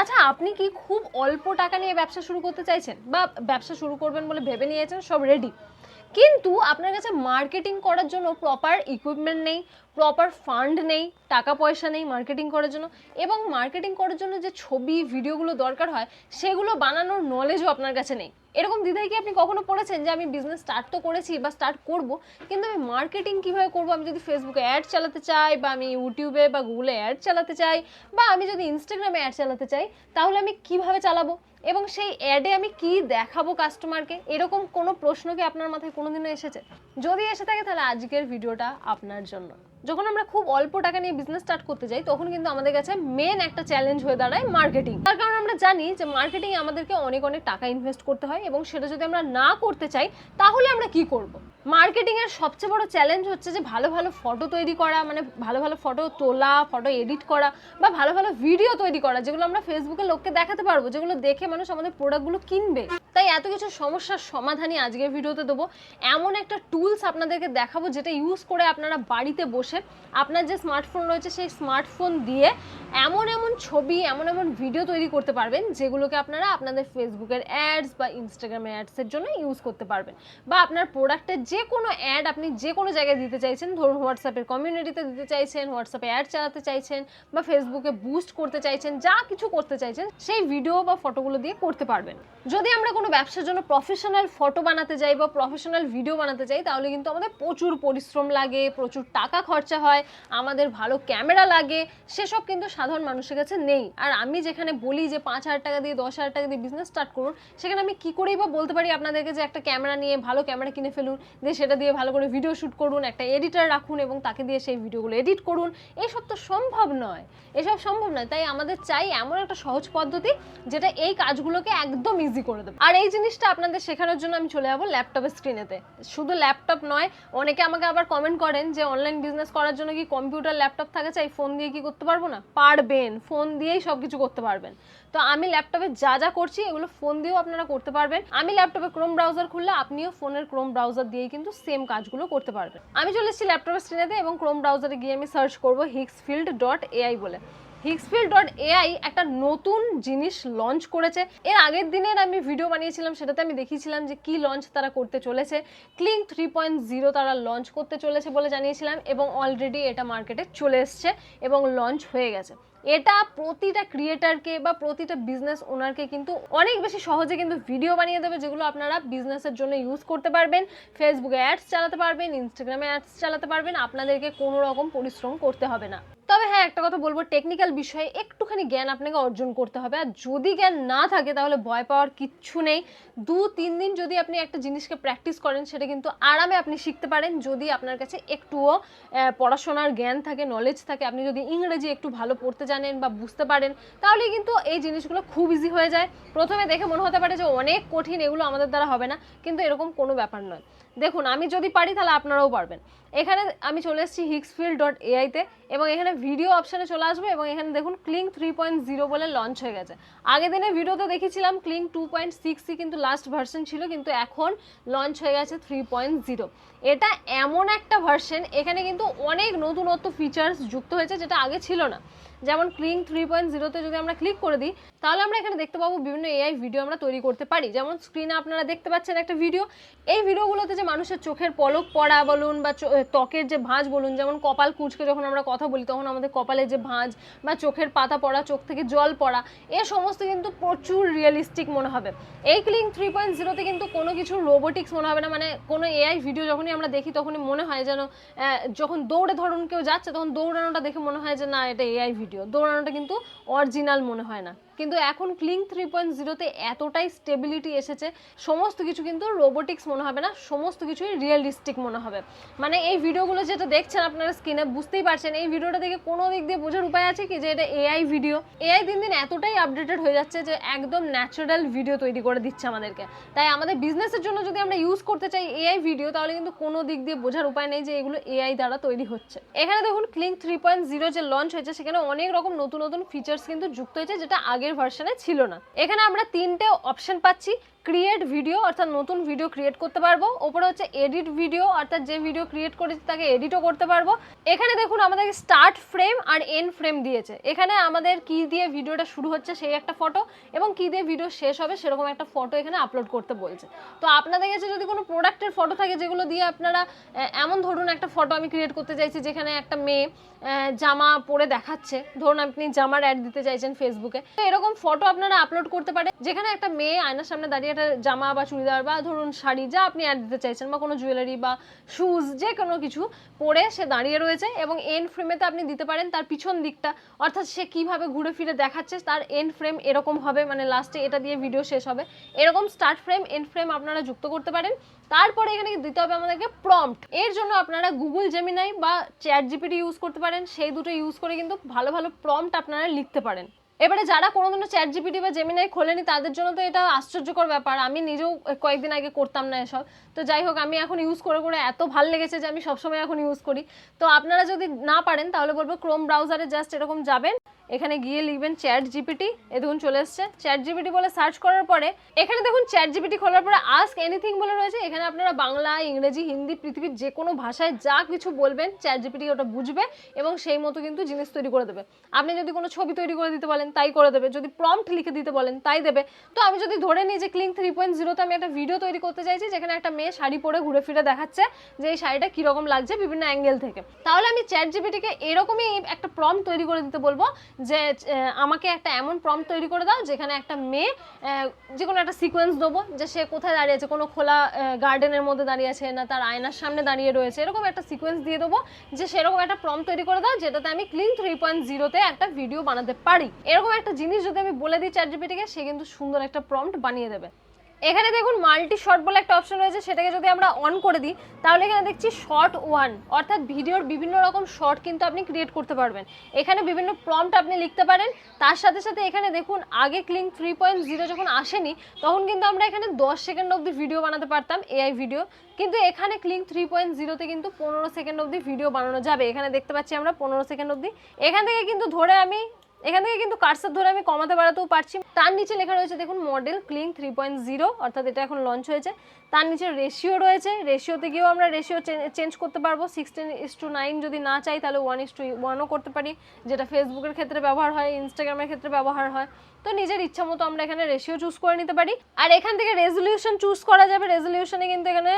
আচ্ছা, আপনি কি খুব অল্প টাকা নিয়ে ব্যবসা শুরু করতে চাইছেন বা ব্যবসা শুরু করবেন বলে ভেবে নিয়েছেন, সব রেডি, কিন্তু আপনার কাছে মার্কেটিং করার জন্য প্রপার ইকুইপমেন্ট নেই, প্রপার ফান্ড নেই, টাকা পয়সা নেই মার্কেটিং করার জন্য, এবং মার্কেটিং করার জন্য যে ছবি ভিডিওগুলো দরকার হয় সেগুলো বানানোর নলেজও আপনার কাছে নেই? এরকম দ্বিধায় কি আপনি কখনো পড়েছেন যে আমি বিজনেস স্টার্ট তো করেছি বা স্টার্ট করব, কিন্তু আমি মার্কেটিং কিভাবে করব? আমি যদি ফেসবুকে অ্যাড চালাতে চাই, বা আমি ইউটিউবে বা গুগলে অ্যাড চালাতে চাই, বা আমি যদি ইনস্টাগ্রামে অ্যাড চালাতে চাই, তাহলে আমি কিভাবে চালাবো এবং সেই অ্যাডে আমি কি দেখাবো কাস্টমারকে? এরকম কোনো প্রশ্ন কি আপনার মাথায় কোনোদিনও এসেছে? যদি এসে থাকে তাহলে আজকের ভিডিওটা আপনার জন্য। যখন আমরা খুব অল্প টাকা নিয়ে বিজনেস স্টার্ট করতে যাই তখন কিন্তু আমাদের কাছে মেন একটা চ্যালেঞ্জ হয়ে দাঁড়ায় মার্কেটিং। তার কারণ আমরা জানি যে মার্কেটিং আমাদেরকে অনেক অনেক টাকা ইনভেস্ট করতে হয়, এবং সেটা যদি আমরা না করতে চাই তাহলে আমরা কি করব? মার্কেটিং এর সবচেয়ে বড় চ্যালেঞ্জ হচ্ছে যে ভালো ভালো ফটো তৈরি করা, মানে ভালো ভালো ফটো তোলা, ফটো এডিট করা, বা ভালো ভালো ভিডিও তৈরি করা, যেগুলো আমরা ফেসবুকে লোককে দেখাতে পারবো, যেগুলো দেখে মানুষ আমাদের প্রোডাক্টগুলো কিনবে। তাই এত কিছু সমস্যার সমাধানই আজকের ভিডিওতে দেবো। এমন একটা টুলস আপনাদেরকে দেখাবো যেটা ইউজ করে আপনারা বাড়িতে বসে আপনার যে স্মার্টফোন রয়েছে সেই স্মার্টফোন দিয়ে এমন এমন ছবি, এমন এমন ভিডিও তৈরি করতে পারবেন যেগুলোকে আপনারা আপনাদের ফেসবুকের অ্যাডস বা ইনস্টাগ্রামের অ্যাডসের জন্য ইউজ করতে পারবেন, বা আপনার প্রোডাক্টের যে কোনো অ্যাড আপনি যে কোনো জায়গায় দিতে চাইছেন, ধরুন হোয়াটসঅ্যাপের কমিউনিটিতে দিতে চাইছেন, হোয়াটসঅ্যাপে অ্যাড চালাতে চাইছেন, বা ফেসবুকে বুস্ট করতে চাইছেন, যা কিছু করতে চাইছেন সেই ভিডিও বা ফটোগুলো দিয়ে করতে পারবেন। যদি আমরা কোনো ব্যবসার জন্য প্রফেশনাল ফটো বানাতে যাই বা প্রফেশনাল ভিডিও বানাতে চাই তাহলে কিন্তু আমাদের প্রচুর পরিশ্রম লাগে, প্রচুর টাকা খরচা হয়, আমাদের ভালো ক্যামেরা লাগে, সেসব কিন্তু সাধারণ মানুষের কাছে নেই। আর আমি যেখানে বলি যে 5,000 টাকা দিয়ে 10,000 টাকা দিয়ে বিজনেস স্টার্ট করুন, সেখানে আমি কি করেই বা বলতে পারি আপনাদেরকে যে একটা ক্যামেরা নিয়ে, ভালো ক্যামেরা কিনে ফেলুন, দিয়ে সেটা দিয়ে ভালো করে ভিডিও শ্যুট করুন, একটা এডিটর রাখুন এবং তাকে দিয়ে সেই ভিডিওগুলো এডিট করুন? এসব তো সম্ভব নয়, এসব সম্ভব নয়। তাই আমাদের চাই এমন একটা সহজ পদ্ধতি যেটা এই কাজগুলোকে একদম ইজি করে দেবে। আর এই জিনিসটা আপনাদের শেখানোর জন্য আমি চলে যাবো ল্যাপটপের স্ক্রিনেতে। শুধু ল্যাপটপ নয়, অনেকে আমাকে আবার কমেন্ট করেন যে অনলাইন বিজনেস করার জন্য কি কম্পিউটার ল্যাপটপ থাকে চাই, ফোন দিয়ে কি করতে পারবো না? পারবেন, ফোন দিয়েই সব কিছু করতে পারবেন। তো আমি ল্যাপটপে যা যা করছি এগুলো ফোন দিয়েও আপনারা করতে পারবেন। আমি ল্যাপটপে ক্রোম ব্রাউজার খুললে আপনিও ফোনের ক্রোম ব্রাউজার দিয়েই কিন্তু সেম কাজগুলো করতে পারবেন। আমি চলে এসেছি ল্যাপটপের স্ক্রিনেতে এবং ক্রোম ব্রাউজারে গিয়ে আমি সার্চ করবো hicksfield.ai বলে। hicksfield.ai একটা নতুন জিনিস লঞ্চ করেছে। এর আগের দিনের আমি ভিডিও বানিয়েছিলাম, সেটাতে আমি দেখিয়েছিলাম যে কি লঞ্চ তারা করতে চলেছে। ক্লিং 3.0 তারা লঞ্চ করতে চলেছে বলে জানিয়েছিলাম, এবং অলরেডি এটা মার্কেটে চলে এসছে এবং লঞ্চ হয়ে গেছে। এটা প্রতিটা ক্রিয়েটারকে বা প্রতিটা বিজনেস ওনারকে কিন্তু অনেক বেশি সহজে কিন্তু ভিডিও বানিয়ে দেবে, যেগুলো আপনারা বিজনেসের জন্য ইউজ করতে পারবেন, ফেসবুকে অ্যাডস চালাতে পারবেন, ইনস্টাগ্রামে অ্যাডস চালাতে পারবেন, আপনাদেরকে কোনো রকম পরিশ্রম করতে হবে না। তবে হ্যাঁ, একটা কথা বলবো, টেকনিক্যাল বিষয়ে একটুখানি জ্ঞান আপনাকে অর্জন করতে হবে। আর যদি জ্ঞান না থাকে তাহলে ভয় পাওয়ার কিচ্ছু নেই। 2-3 দিন যদি আপনি একটা জিনিসকে প্র্যাকটিস করেন সেটা কিন্তু আরামে আপনি শিখতে পারেন, যদি আপনার কাছে একটুও পড়াশোনার জ্ঞান থাকে, নলেজ থাকে, আপনি যদি ইংরেজি একটু ভালো পড়তে জানেন বা বুঝতে পারেন, তাহলে কিন্তু এই জিনিসগুলো খুব ইজি হয়ে যায়। প্রথমে দেখে মনে হতে পারে যে অনেক কঠিন, এগুলো আমাদের দ্বারা হবে না, কিন্তু এরকম কোনো ব্যাপার নয়। দেখুন, আমি যদি পারি তাহলে আপনারাও পারবেন। এখানে আমি চলে এসেছি hicksfield.ai তে, এবং এখানে ভিডিও অপশানে চলে আসবে, এবং এখানে দেখুন ক্লিং 3.0 বলে লঞ্চ হয়ে গেছে। আগের দিনের ভিডিওতে দেখেছিলাম ক্লিং 2.6 কিন্তু লাস্ট ভার্সন ছিল, কিন্তু এখন লঞ্চ হয়ে গেছে 3.0। এটা এমন একটা ভার্সন, এখানে কিন্তু অনেক নতুনত্ব ফিচার্স যুক্ত হয়েছে যেটা আগে ছিল না। যেমন ক্লিং 3.0-তে যদি আমরা ক্লিক করে দিই তাহলে আমরা এখানে দেখতে পাবো বিভিন্ন এআই ভিডিও আমরা তৈরি করতে পারি। যেমন স্ক্রিনে আপনারা দেখতে পাচ্ছেন একটা ভিডিও। এই ভিডিওগুলোতে যে মানুষের চোখের পলক পড়া বলুন বা ত্বকের যে ভাঁজ বলুন, যেমন কপাল কুঁচকে যখন আমরা কথা বলি তখন আমাদের কপালে যে ভাঁজ বা চোখের পাতা পড়া, চোখ থেকে জল পড়া, এ সমস্ত কিন্তু প্রচুর রিয়েলিস্টিক মনে হবে। এই ক্লিং 3.0-তে কিন্তু কোনো কিছু রোবোটিক্স মনে হবে না। মানে কোনো এআই ভিডিও যখনই আমরা দেখি তখনই মনে হয় যেন যখন দৌড়ে ধরুন কেউ যাচ্ছে তখন দৌড়ানোটা দেখে মনে হয় যে না, এটা এআই ভিডিও, দৌড়ানোটা কিন্তু অরিজিনাল মনে হয় না। কিন্তু এখন ক্লিং 3.0-তে এতটাই স্টেবিলিটি এসেছে, সমস্ত কিছু কিন্তু রোবোটিক্স মনে হবে না, সমস্ত কিছুই রিয়েলিস্টিক মনে হবে। মানে এই ভিডিওগুলো যেটা দেখছেন আপনারা স্ক্রিনে, বুঝতেই পারছেন এই ভিডিওটা দেখে কোনো দিক দিয়ে বোঝার উপায় আছে কি যে এটা এআই ভিডিও? এআই দিন দিন এতটাই আপডেটেড হয়ে যাচ্ছে যে একদম ন্যাচারাল ভিডিও তৈরি করে দিচ্ছে আমাদেরকে। তাই আমাদের বিজনেসের জন্য যদি আমরা ইউজ করতে চাই এআই ভিডিও, তাহলে কিন্তু কোনো দিক দিয়ে বোঝার উপায় নেই যে এগুলো এআই দ্বারা তৈরি হচ্ছে। এখানে দেখুন ক্লিং 3.0 যে লঞ্চ হয়েছে সেখানে অনেক রকম নতুন নতুন ফিচার্স কিন্তু যুক্ত হয়েছে, যেটা আগের ভার্সনে ছিল না। এখানে আমরা 3টে অপশন পাচ্ছি। ক্রিয়েট ভিডিও অর্থাৎ নতুন ভিডিও ক্রিয়েট করতে পারবো, ওপরে হচ্ছে এডিট ভিডিও অর্থাৎ যে ভিডিও ক্রিয়েট করেছি তাকে এডিটও করতে পারবো। এখানে দেখুন আমাদের স্টার্ট ফ্রেম আর এন্ড ফ্রেম দিয়েছে, এখানে আমাদের কি দিয়ে ভিডিওটা শুরু হচ্ছে সেই একটা ফটো এবং কি দিয়ে ভিডিও শেষ হবে সেরকম একটা ফটো এখানে আপলোড করতে বলছে। তো আপনাদের কাছে যদি কোনো প্রোডাক্টের ফটো থাকে যেগুলো দিয়ে আপনারা এমন ধরুন একটা ফটো আমি ক্রিয়েট করতে চাইছি যেখানে একটা মেয়ে জামা পরে দেখাচ্ছে, ধরুন আপনি জামার অ্যাড দিতে চাইছেন ফেসবুকে, তো এরকম ফটো আপনারা আপলোড করতে পারেন যেখানে একটা মেয়ে আয়নার সামনে দাঁড়িয়ে একটা জামা বা চুড়িদার বা ধরুন শাড়ি যা আপনি অ্যাড দিতে চাইছেন বা কোনো জুয়েলারি বা শুজ যে কোনো কিছু পরে সে দাঁড়িয়ে রয়েছে এবং এন্ড ফ্রেমেতে আপনি দিতে পারেন তার পিছন দিকটা, অর্থাৎ সে কিভাবে ঘুরে ফিরে দেখাচ্ছে তার এন্ড ফ্রেম এরকম হবে, মানে লাস্টে এটা দিয়ে ভিডিও শেষ হবে, এরকম স্টার্ট ফ্রেম এন্ড ফ্রেম আপনারা যুক্ত করতে পারেন। তারপরে এখানে দিতে হবে আমাদেরকে প্রম্পট, এর জন্য আপনারা গুগল জেমিনাই বা চ্যাট জিপিটি ইউজ করতে পারেন, সেই দুটো ইউজ করে কিন্তু ভালো ভালো প্রম্পট আপনারা লিখতে পারেন। এবারে যারা কোনোদিনও চ্যাট জিপিটি বা জেমিনাই খোলেনি তাদের জন্য তো এটা আশ্চর্যকর ব্যাপার, আমি নিজেও কয়েকদিন আগে করতাম না এসব, তো যাই হোক আমি এখন ইউজ করে করে এত ভালো লেগেছে যে আমি সবসময় এখন ইউজ করি। তো আপনারা যদি না পারেন তাহলে বলবো ক্রোম ব্রাউজারে জাস্ট এরকম যাবেন, এখানে গিয়ে লিখবেন চ্যাট জিপিটি, এ দেখুন চলে এসছে চ্যাট জিপিটি বলে সার্চ করার পরে এখানে দেখুন চ্যাট জিপিটি খোলার পরে আস্ক এনিথিং বলে রয়েছে, এখানে আপনারা বাংলা ইংরেজি হিন্দি পৃথিবীর যে কোনো ভাষায় যা কিছু বলবেন চ্যাট জিপিটি ওটা বুঝবে এবং সেই মতো কিন্তু জিনিস তৈরি করে দেবে। আপনি যদি কোনো ছবি তৈরি করে দিতে বলেন তাই করে দেবে, যদি প্রম্পট লিখে দিতে বলেন তাই দেবে। তো আমি যদি ধরে নিই যে ক্লিং 3.0 তে আমি একটা ভিডিও তৈরি করতে চাইছি যেখানে একটা মেয়ে শাড়ি পরে ঘুরে ফিরে দেখাচ্ছে যে এই শাড়িটা কিরকম লাগছে বিভিন্ন অ্যাঙ্গেল থেকে, তাহলে আমি চ্যাট জিপিটিকে এরকমই একটা প্রম্পট তৈরি করে দিতে বলবো যে আমাকে একটা এমন প্রম্পট তৈরি করে দাও যেখানে একটা মেয়ে যে কোনো একটা সিকোয়েন্স দেবো যে সে কোথায় দাঁড়িয়ে আছে, কোনো খোলা গার্ডেনের মধ্যে দাঁড়িয়ে আছে না তার আয়নার সামনে দাঁড়িয়ে রয়েছে, এরকম একটা সিকোয়েন্স দিয়ে দেবো যে সেরকম একটা প্রম্পট তৈরি করে দাও যেটাতে আমি ক্লিং 3.0 তে একটা ভিডিও বানাতে পারি। এরকম একটা জিনিস যদি আমি বলে দিই চ্যাট জিপিটিকে সে কিন্তু সুন্দর একটা প্রম্পট বানিয়ে দেবে। এখানে দেখুন মাল্টি শর্ট বলে একটা অপশন রয়েছে, সেটাকে যদি আমরা অন করে দিই তাহলে এখানে দেখছি শর্ট ওয়ান, অর্থাৎ ভিডিওর বিভিন্ন রকম শর্ট কিন্তু আপনি ক্রিয়েট করতে পারবেন। এখানে বিভিন্ন প্রম্পট আপনি লিখতে পারেন, তার সাথে সাথে এখানে দেখুন আগে ক্লিং 3.0 যখন আসেনি তখন কিন্তু আমরা এখানে 10 সেকেন্ড অবধি ভিডিও বানাতে পারতাম এআই ভিডিও, কিন্তু এখানে ক্লিং 3.0 তে কিন্তু 15 সেকেন্ড অবধি ভিডিও বানানো যাবে। এখানে দেখতে পাচ্ছি আমরা 15 সেকেন্ড অবধি, এখান থেকে কিন্তু ধরে আমি কার্সার ধরে আমি কমাতে বাড়াতেও পারছি। তার নিচে লেখা রয়েছে দেখুন মডেল ক্লিং 3.0, অর্থাৎ এটা এখন লঞ্চ হয়েছে। তার নিচে রেশিও রয়েছে, রেশিওতে গিয়েও আমরা রেশিও চেঞ্জ করতে পারবো, 16:9 যদি না চাই তাহলে 1:1ও করতে পারি, যেটা ফেসবুকের ক্ষেত্রে ব্যবহার হয়, ইনস্টাগ্রামের ক্ষেত্রে ব্যবহার হয়। তো নিজের ইচ্ছা মতো আমরা এখানে রেশিও চুজ করে নিতে পারি। আর এখান থেকে রেজলিউশন চুজ করা যাবে, রেজলিউশনে কিন্তু এখানে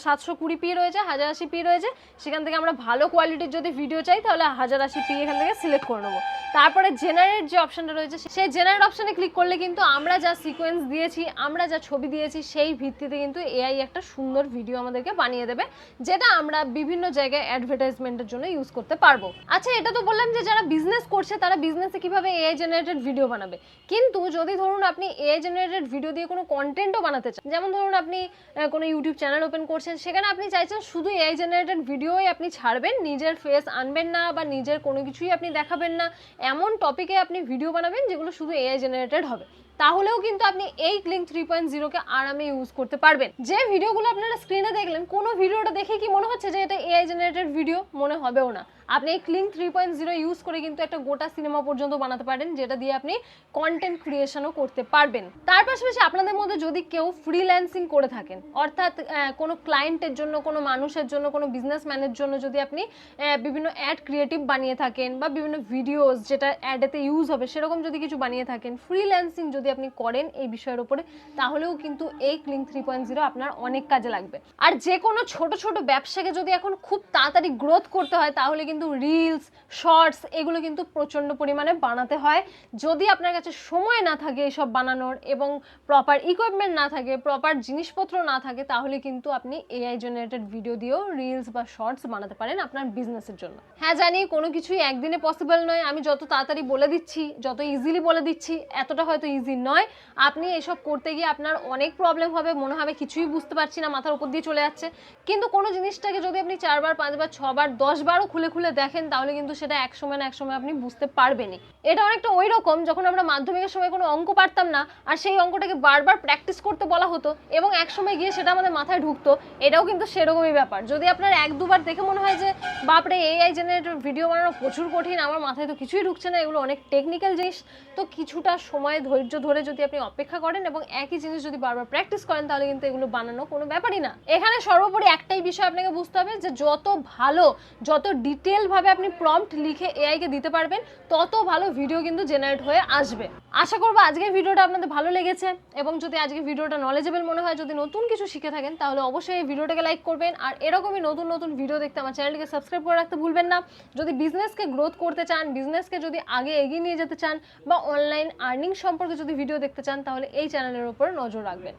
720p রয়েছে, 1080p রয়েছে, সেখান থেকে আমরা ভালো কোয়ালিটির যদি ভিডিও চাই তাহলে 1080p এখান থেকে সিলেক্ট করে নেবো। তারপরে জেনারেট যে অপশনটা রয়েছে সেই জেনারেট অপশনে ক্লিক করলে কিন্তু আমরা যা সিকোয়েন্স দিয়েছি, আমরা যা ছবি দিয়েছি সেই ভিত্তিতে কিন্তু এআই একটা সুন্দর ভিডিও আমাদেরকে বানিয়ে দেবে, যেটা আমরা বিভিন্ন জায়গায় অ্যাডভার্টাইজমেন্টের জন্য ইউজ করতে পারবো। আচ্ছা, এটা তো বললাম যে যারা বিজনেস করছে তারা বিজনেসে কিভাবে এআই জেনারেটেড ভিডিও বানাবে, কিন্তু যদি ধরুন আপনি এআই জেনারেটেড ভিডিও দিয়ে কোনো কন্টেন্টও বানাতে চান, যেমন ধরুন আপনি কোনো ইউটিউব চ্যানেল ওপেন করছেন, সেখানে আপনি চাইছেন শুধু এআই জেনারেটেড ভিডিওই আপনি ছাড়বেন, নিজের ফেস আনবেন না বা নিজের কোনো কিছুই আপনি দেখাবেন না, এমন টপিকে আপনি ভিডিও বানাবেন যেগুলো শুধু এআই জেনারেটেড হবে, তাহলেও কিন্তু আপনি এই ক্লিং 3.0 কে আরামে ইউজ করতে পারবেন। যে ভিডিওগুলো আপনারা স্ক্রিনে দেখলেন, কোনো ভিডিওটা দেখে কি মনে হচ্ছে যে এটা এআই জেনারেটেড ভিডিও? মনে হবেও না। আপনি এই ক্লিং 3.0 ইউজ করে কিন্তু একটা গোটা সিনেমা পর্যন্ত বানাতে পারেন, যেটা দিয়ে আপনি কন্টেন্ট ক্রিয়েশনও করতে পারবেন। তার পাশাপাশি আপনাদের মধ্যে যদি কেউ ফ্রিল্যান্সিং করে থাকেন, অর্থাৎ কোনো ক্লায়েন্টের জন্য, কোনো মানুষের জন্য, কোনো বিজনেসম্যানের জন্য যদি আপনি বিভিন্ন অ্যাড ক্রিয়েটিভ বানিয়ে থাকেন বা বিভিন্ন ভিডিওস যেটা অ্যাডেতে ইউজ হবে সেরকম যদি কিছু বানিয়ে থাকেন, ফ্রিল্যান্সিং যদি আপনি করেন এই বিষয়ের উপরে, তাহলেও কিন্তু এই ক্লিং 3.0 আপনার অনেক কাজে লাগবে। আর যে কোনো ছোট ছোট ব্যবসাকে যদি এখন খুব তাড়াতাড়ি গ্রোথ করতে হয় তাহলে কিন্তু রিলস, শর্টস এগুলো কিন্তু প্রচণ্ড পরিমাণে বানাতে হয়। যদি আপনার কাছে সময় না থাকে এসব বানানোর এবং প্রপার ইকুইপমেন্ট না থাকে, প্রপার জিনিসপত্র না থাকে, তাহলে কিন্তু আপনি এআই জেনারেটেড ভিডিও দিয়েও রিলস বা শর্টস বানাতে পারেন আপনার বিজনেসের জন্য। হ্যাঁ জানি কোনো কিছুই একদিনে পসিবল নয়, আমি যত তাড়াতাড়ি বলে দিচ্ছি, যত ইজিলি বলে দিচ্ছি, এতটা হয়তো ইজি নয়। আপনি এসব করতে গিয়ে আপনার অনেক প্রবলেম হবে, মনে হবে কিছুই বুঝতে পারছি না, মাথার উপর দিয়ে চলে যাচ্ছে। কিন্তু কোনো জিনিসটাকে যদি আপনি 4 বার, 5 বার, 6 বার, 10 বারও খুলে খুলে খুলে দেখেন তাহলে কিন্তু সেটা এক সময় না এক সময় আপনি বুঝতে পারবেনই। এটা অনেকটা ওই রকম যখন আমরা মাধ্যমিকের সময় কোনো অঙ্ক পারতাম না আর সেই অঙ্কটাকে বারবার প্র্যাকটিস করতে বলা হতো এবং এক সময় গিয়ে সেটা আমাদের মাথায় ঢুকতো, এটাও কিন্তু সেরকমই ব্যাপার। যদি আপনার এক দুবার দেখে মনে হয় যে বাপরে এআই জেনারেটেড ভিডিও বানানো প্রচুর কঠিন, আমার মাথায় তো কিছুই ঢুকছে না, এগুলো অনেক টেকনিক্যাল জিনিস, তো কিছুটা সময় ধৈর্য ধরে যদি আপনি অপেক্ষা করেন এবং একই জিনিস যদি বারবার প্র্যাকটিস করেন তাহলে কিন্তু এগুলো বানানো কোনো ব্যাপারই না। এখানে সর্বোপরি একটাই বিষয় আপনাকে বুঝতে হবে যে যত ভালো, যত ডিটেল ভাবে আপনি প্রম্পট লিখে এআই কে দিতে পারবেন তত ভালো ভিডিও কিন্তু জেনারেট হয়ে আসবে। আশা করবো আজকের ভিডিওটা আপনাদের ভালো লেগেছে এবং যদি আজকের ভিডিওটা নলেজেবল মনে হয়, যদি নতুন কিছু শিখে থাকেন তাহলে অবশ্যই এই ভিডিওটাকে লাইক করবেন আর এরকমই নতুন নতুন ভিডিও দেখতে আমার চ্যানেলটিকে সাবস্ক্রাইব করে রাখতে ভুলবেন না। যদি বিজনেসকে গ্রোথ করতে চান, বিজনেসকে যদি আগে এগিয়ে নিয়ে যেতে চান বা অনলাইন আর্নিং সম্পর্কে যদি ভিডিও দেখতে চান তাহলে এই চ্যানেলের উপর নজর রাখবেন।